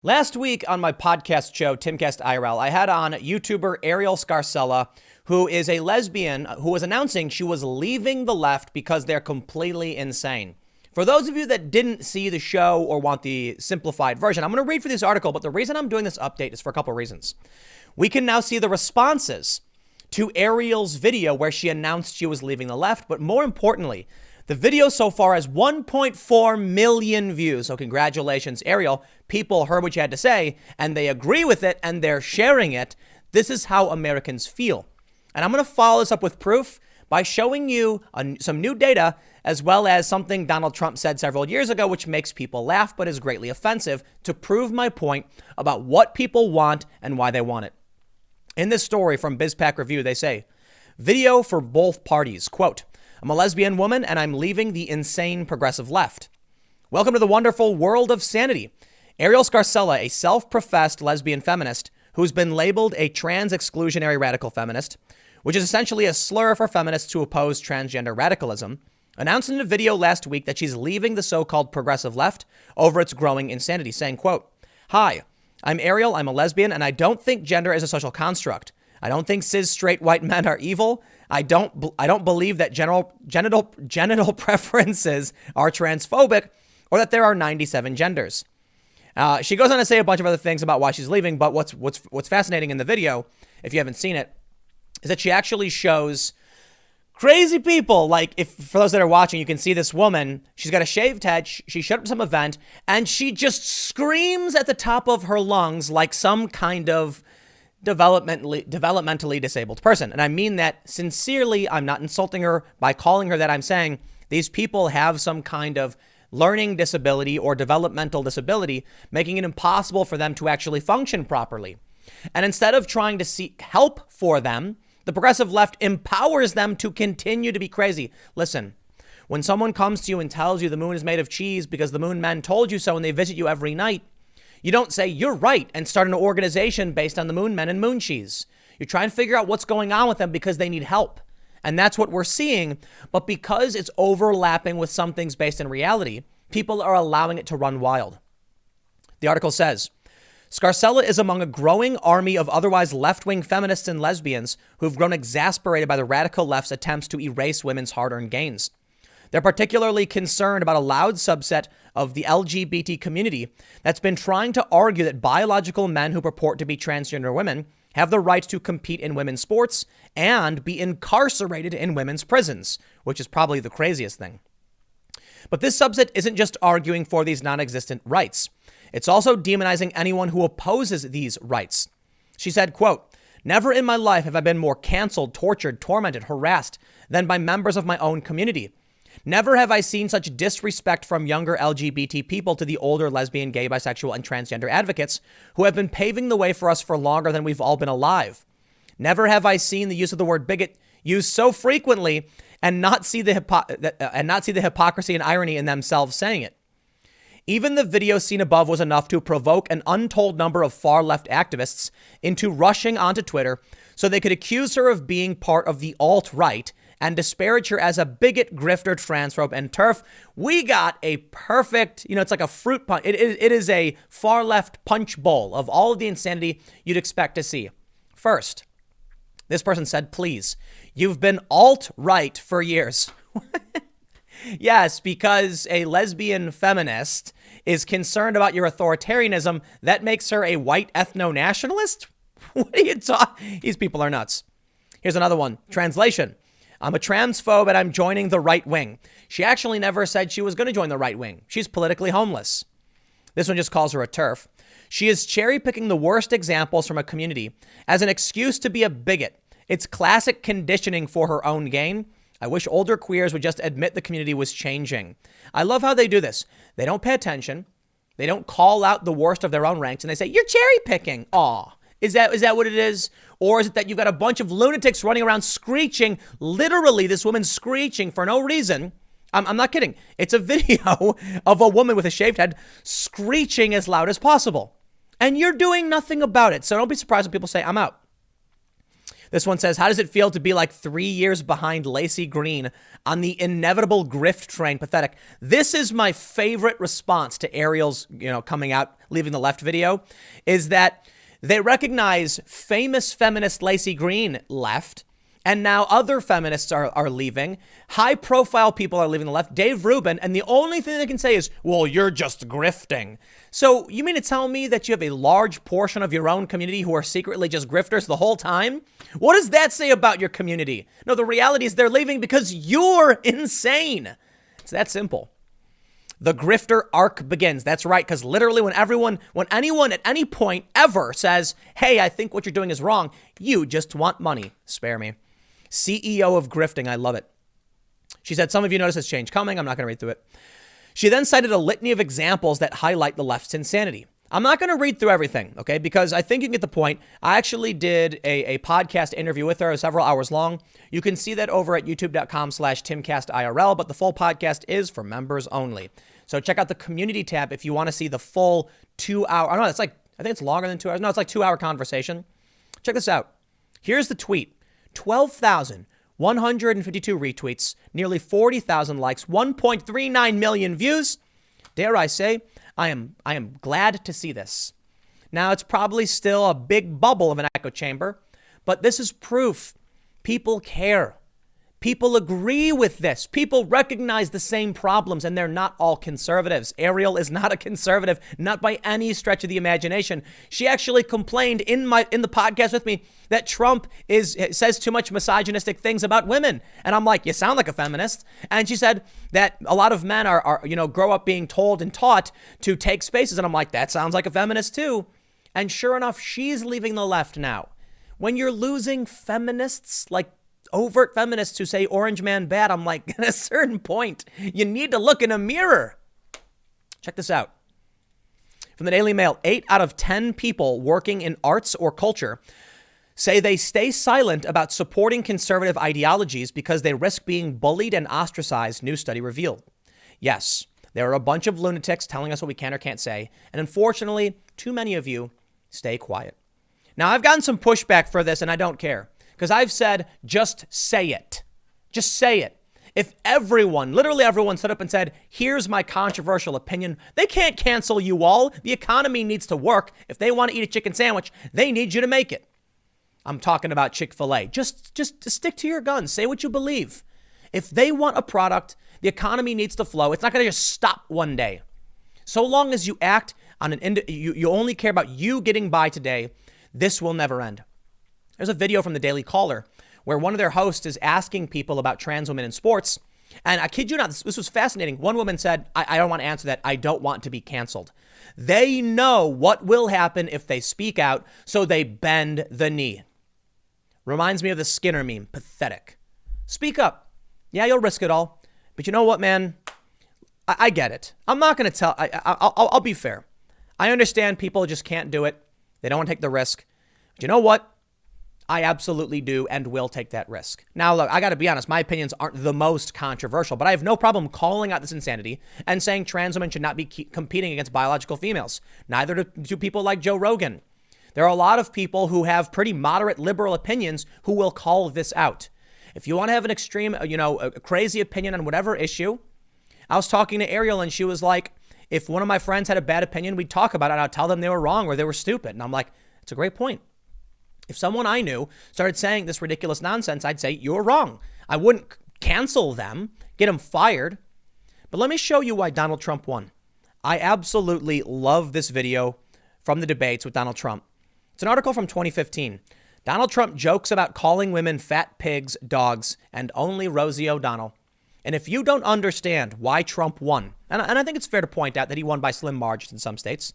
Last week on my podcast show, Timcast IRL, I had on YouTuber Arielle Scarcella, who is a lesbian who was announcing she was leaving the left because they're completely insane. For those of you that didn't see the show or want the simplified version, I'm going to read for this article, but the reason I'm doing this update is for a couple of reasons. We can now see the responses to Arielle's video where she announced she was leaving the left, but more importantly, the video so far has 1.4 million views. So congratulations, Arielle. People heard what you had to say and they agree with it and they're sharing it. This is how Americans feel. And I'm going to follow this up with proof by showing you some new data, as well as something Donald Trump said several years ago, which makes people laugh but is greatly offensive, to prove my point about what people want and why they want it. In this story from BizPack Review, they say, video for both parties, quote, I'm a lesbian woman and I'm leaving the insane progressive left. Welcome to the wonderful world of sanity. Arielle Scarcella, a self-professed lesbian feminist who's been labeled a trans-exclusionary radical feminist, which is essentially a slur for feminists who oppose transgender radicalism, announced in a video last week that she's leaving the so-called progressive left over its growing insanity, saying, quote, Hi, I'm Arielle, I'm a lesbian, and I don't think gender is a social construct. I don't think cis straight white men are evil. I don't believe that genital preferences are transphobic or that there are 97 genders. She goes on to say a bunch of other things about why she's leaving, but what's fascinating in the video, if you haven't seen it, is that she actually shows crazy people. Like, if for those that are watching, you can see this woman, she's got a shaved head, she showed up to some event, and she just screams at the top of her lungs like some kind of developmentally disabled person. And I mean that sincerely. I'm not insulting her by calling her that. I'm saying these people have some kind of learning disability or developmental disability, making it impossible for them to actually function properly. And instead of trying to seek help for them, the progressive left empowers them to continue to be crazy. Listen, when someone comes to you and tells you the moon is made of cheese because the moon men told you so and they visit you every night, you don't say, you're right, and start an organization based on the moon men and moon cheese. You try and figure out what's going on with them because they need help. And that's what we're seeing. But because it's overlapping with some things based in reality, people are allowing it to run wild. The article says, Scarcella is among a growing army of otherwise left-wing feminists and lesbians who've grown exasperated by the radical left's attempts to erase women's hard-earned gains. They're particularly concerned about a loud subset of the LGBT community that's been trying to argue that biological men who purport to be transgender women have the right to compete in women's sports and be incarcerated in women's prisons, which is probably the craziest thing. But this subset isn't just arguing for these non-existent rights. It's also demonizing anyone who opposes these rights. She said, quote, Never in my life have I been more canceled, tortured, tormented, harassed than by members of my own community. Never have I seen such disrespect from younger LGBT people to the older lesbian, gay, bisexual, and transgender advocates who have been paving the way for us for longer than we've all been alive. Never have I seen the use of the word bigot used so frequently and not see the hypocrisy and irony in themselves saying it. Even the video seen above was enough to provoke an untold number of far-left activists into rushing onto Twitter so they could accuse her of being part of the alt-right and disparage her as a bigot, grifter, transphobe, and TERF. We got a perfect, it's like a fruit punch. It is a far-left punch bowl of all of the insanity you'd expect to see. First, this person said, please, you've been alt-right for years. Yes, because a lesbian feminist is concerned about your authoritarianism, that makes her a white ethno-nationalist? What are you talking? These people are nuts. Here's another one. Translation. I'm a transphobe and I'm joining the right wing. She actually never said she was going to join the right wing. She's politically homeless. This one just calls her a TERF. She is cherry picking the worst examples from a community as an excuse to be a bigot. It's classic conditioning for her own gain. I wish older queers would just admit the community was changing. I love how they do this. They don't pay attention. They don't call out the worst of their own ranks and they say, you're cherry picking. Aw. Is that what it is? Or is it that you've got a bunch of lunatics running around screeching, literally this woman screeching for no reason? I'm not kidding. It's a video of a woman with a shaved head screeching as loud as possible. And you're doing nothing about it. So don't be surprised when people say, I'm out. This one says, how does it feel to be like 3 years behind Lacey Green on the inevitable grift train? Pathetic. This is my favorite response to Arielle's, coming out, leaving the left video, is that they recognize famous feminist Lacey Green left. And now other feminists are leaving. High-profile people are leaving the left. Dave Rubin. And the only thing they can say is, well, you're just grifting. So you mean to tell me that you have a large portion of your own community who are secretly just grifters the whole time? What does that say about your community? No, the reality is they're leaving because you're insane. It's that simple. The grifter arc begins. That's right, because literally when anyone at any point ever says, hey, I think what you're doing is wrong, you just want money. Spare me. CEO of grifting. I love it. She said, some of you notice this change coming. I'm not going to read through it. She then cited a litany of examples that highlight the left's insanity. I'm not going to read through everything, okay, because I think you can get the point. I actually did a podcast interview with her. It was several hours long. You can see that over at youtube.com/TimCastIRL, but the full podcast is for members only. So check out the community tab if you want to see the full 2 hour. I don't know. I think it's longer than 2 hours. No, it's like 2 hour conversation. Check this out. Here's the tweet. 12,152 retweets, nearly 40,000 likes, 1.39 million views. Dare I say, I am glad to see this. Now, it's probably still a big bubble of an echo chamber, but this is proof. People care. People agree with this. People recognize the same problems, and they're not all conservatives. Arielle is not a conservative, not by any stretch of the imagination. She actually complained in the podcast with me that Trump says too much misogynistic things about women. And I'm like, you sound like a feminist. And she said that a lot of men are grow up being told and taught to take spaces. And I'm like, that sounds like a feminist too. And sure enough, she's leaving the left now. When you're losing feminists, like overt feminists who say orange man bad, I'm like, at a certain point, you need to look in a mirror. Check this out. From the Daily Mail, 8 out of 10 people working in arts or culture say they stay silent about supporting conservative ideologies because they risk being bullied and ostracized, new study revealed. Yes, there are a bunch of lunatics telling us what we can or can't say, and unfortunately, too many of you stay quiet. Now, I've gotten some pushback for this, and I don't care. Because I've said, just say it. Just say it. If everyone, literally everyone stood up and said, here's my controversial opinion, they can't cancel you all. The economy needs to work. If they want to eat a chicken sandwich, they need you to make it. I'm talking about Chick-fil-A. Just stick to your guns. Say what you believe. If they want a product, the economy needs to flow. It's not going to just stop one day. So long as you act on you only care about you getting by today, this will never end. There's a video from the Daily Caller where one of their hosts is asking people about trans women in sports. And I kid you not, this was fascinating. One woman said, I don't want to answer that. I don't want to be canceled. They know what will happen if they speak out, so they bend the knee. Reminds me of the Skinner meme. Pathetic. Speak up. Yeah, you'll risk it all. But you know what, man? I get it. I'm not going to tell. I'll be fair. I understand people just can't do it. They don't want to take the risk. But you know what? I absolutely do and will take that risk. Now, look, I got to be honest. My opinions aren't the most controversial, but I have no problem calling out this insanity and saying trans women should not be competing against biological females. Neither do people like Joe Rogan. There are a lot of people who have pretty moderate liberal opinions who will call this out. If you want to have an extreme, a crazy opinion on whatever issue, I was talking to Arielle and she was like, if one of my friends had a bad opinion, we'd talk about it and I'd tell them they were wrong or they were stupid. And I'm like, it's a great point. If someone I knew started saying this ridiculous nonsense, I'd say, you're wrong. I wouldn't cancel them, get them fired. But let me show you why Donald Trump won. I absolutely love this video from the debates with Donald Trump. It's an article from 2015. Donald Trump jokes about calling women fat pigs, dogs, and only Rosie O'Donnell. And if you don't understand why Trump won, and I think it's fair to point out that he won by slim margins in some states,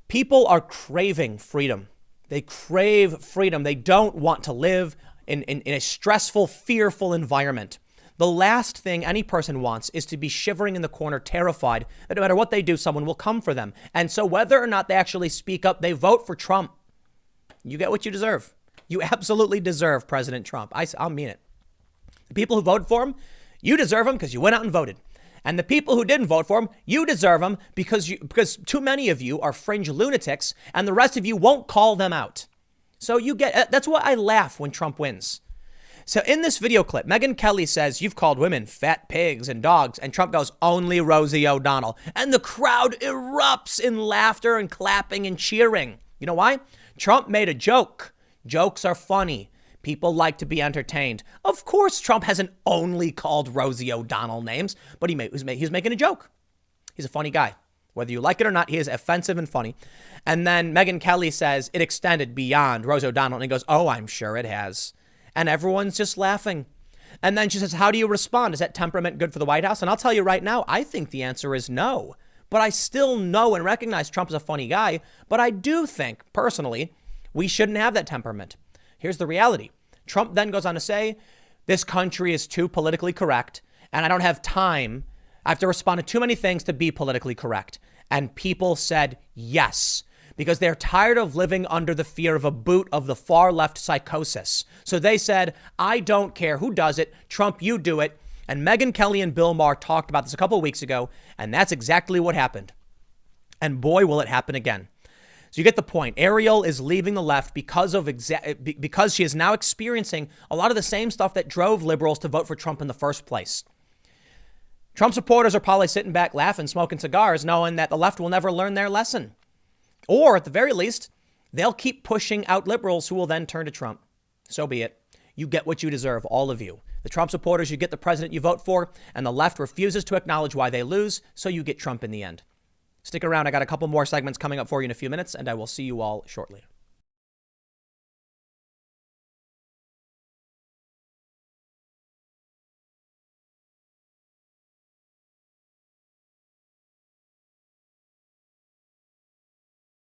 people are craving freedom. They crave freedom. They don't want to live in a stressful, fearful environment. The last thing any person wants is to be shivering in the corner, terrified that no matter what they do, someone will come for them. And so whether or not they actually speak up, they vote for Trump. You get what you deserve. You absolutely deserve President Trump. I'll mean it. The people who voted for him, you deserve him because you went out and voted. And the people who didn't vote for him, you deserve them because too many of you are fringe lunatics and the rest of you won't call them out. So that's why I laugh when Trump wins. So in this video clip, Megyn Kelly says, you've called women fat pigs and dogs. And Trump goes, only Rosie O'Donnell. And the crowd erupts in laughter and clapping and cheering. You know why? Trump made a joke. Jokes are funny. People like to be entertained. Of course, Trump hasn't only called Rosie O'Donnell names, but he's making a joke. He's a funny guy. Whether you like it or not, he is offensive and funny. And then Megyn Kelly says it extended beyond Rosie O'Donnell. And he goes, oh, I'm sure it has. And everyone's just laughing. And then she says, how do you respond? Is that temperament good for the White House? And I'll tell you right now, I think the answer is no. But I still know and recognize Trump is a funny guy. But I do think, personally, we shouldn't have that temperament. Here's the reality. Trump then goes on to say, this country is too politically correct, and I don't have time. I have to respond to too many things to be politically correct. And people said yes, because they're tired of living under the fear of a boot of the far left psychosis. So they said, I don't care who does it. Trump, you do it. And Megyn Kelly and Bill Maher talked about this a couple of weeks ago, and that's exactly what happened. And boy, will it happen again. So you get the point. Arielle is leaving the left because she is now experiencing a lot of the same stuff that drove liberals to vote for Trump in the first place. Trump supporters are probably sitting back laughing, smoking cigars, knowing that the left will never learn their lesson. Or at the very least, they'll keep pushing out liberals who will then turn to Trump. So be it. You get what you deserve, all of you. The Trump supporters, you get the president you vote for, and the left refuses to acknowledge why they lose, so you get Trump in the end. Stick around. I got a couple more segments coming up for you in a few minutes, and I will see you all shortly.